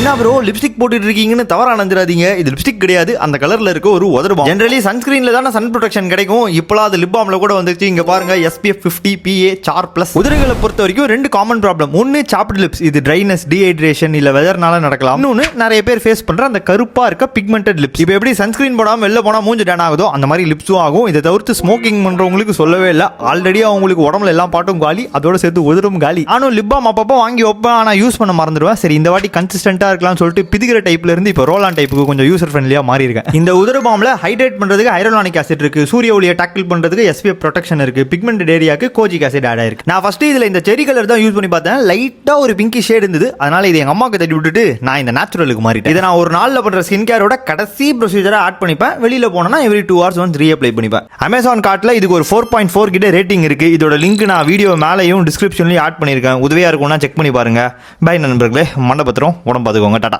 என்ன bro lipstick போட்டுட்டு இருக்கீங்கன்னு தவறா நினைச்சிடாதீங்க. இது லிப்ஸ்டிக் கிடையாது, அந்த கலர்ல இருக்க ஒரு உதடு பாம். ஜெனரலி சன்ஸ்கிரீன்ல தான சன் ப்ரொடெக்ஷன் கிடைக்கும். இப்போலாம் அது லிப் பாம்ல கூட வந்துச்சு. இங்க பாருங்க SPF 50 PA சார் பிளஸ். உதடுகளை பொறுத்த வரைக்கும் ரெண்டு காமன் ப்ராப்ளம். ஒன்னு சாப்ட் லிப்ஸ், இது ட்ரைனஸ், டீஹைட்ரேஷன் இல்ல வெதர்னால நடக்கலாம். இன்னொன்னு நிறைய பேர் ஃபேஸ் பண்ற அந்த கருப்பா இருக்க பிக்மெண்டட் லிப்ஸ். இப்போ எப்படி சன்ஸ்கிரீன் போடாம வெளில போனா மூஞ்சி டேன் ஆகுதோ அந்த மாதிரி லிப்ஸும் ஆகும். இதை தவிர்த்து ஸ்மோக்கிங் பண்றவங்களுக்கு சொல்லவே இல்லை. ஆல்ரெடி அவங்களுக்கு உடம்புல எல்லாம் பாட்டும் காலி, அதோட சேர்த்து உதடும் காலி. நானும் லிப் பாம் அப்பப்போ வாங்கி வைப்பேன், ஆனா யூஸ் பண்ண மறந்துடுவேன். சரி இந்த வாட்டி கன்சிஸ்டன்டா இருக்கலாம்னு சொல்லிட்டு பிதிகிற டைப்ல இருந்து இப்போ ரோல் ஆன் டைப்புக்கு கொஞ்சம் யூசர் ஃப்ரெண்ட்லியா மாறி இருக்கேன். இந்த உதடு பாம்ல ஹைட்ரேட் பண்றதுக்கு ஹைரோலானிக் ஆசிட் இருக்கு, சூரிய ஒளியை டாக்கிள் பண்றதுக்கு SPF ப்ரொடெக்ஷன் இருக்கு, பிக்மெண்டட் ஏரியாக்கு கோஜிக் ஆசிட் ஆட் ஆயிருக்கு. நான் ஃபர்ஸ்ட் இதுல இந்த செரி கலர் தான் யூஸ் பண்ணி பார்த்தேன். லைட்டா ஒரு பிங்கி ஷேட் இருந்தது, அதனால இது எங்க அம்மாக்கு தட்டி விட்டுட்டு நான் இந்த நேச்சுரலுக்கு மாறிட்டேன். இதை நான் ஒரு நாள்ல பண்ற ஸ்கின் கேரோட கடைசி ப்ரொசீஜரா ஆட் பண்ணிப்பேன். வெளியில போனா எவ்ரி 2 hours ஒன்ஸ் ரீஅப்ளை பண்ணிப்பேன். அமேசான் கார்ட்ல இதுக்கு ஒரு 4.4 கிட்ட ரேட்டிங் இருக்கு. இதோட லிங்க் நான் வீடியோ மேலேயும் டிஸ்கிரிப்ஷன்லயும் ஆட் பண்ணியிருக்கேன். உதவியா இருக்கும்னா செக் பண்ணி பாருங்க. பை நண்பர்களே, மண்டபத்திரம் உடம்பு பார்த்துக்கோங்க. டாடா.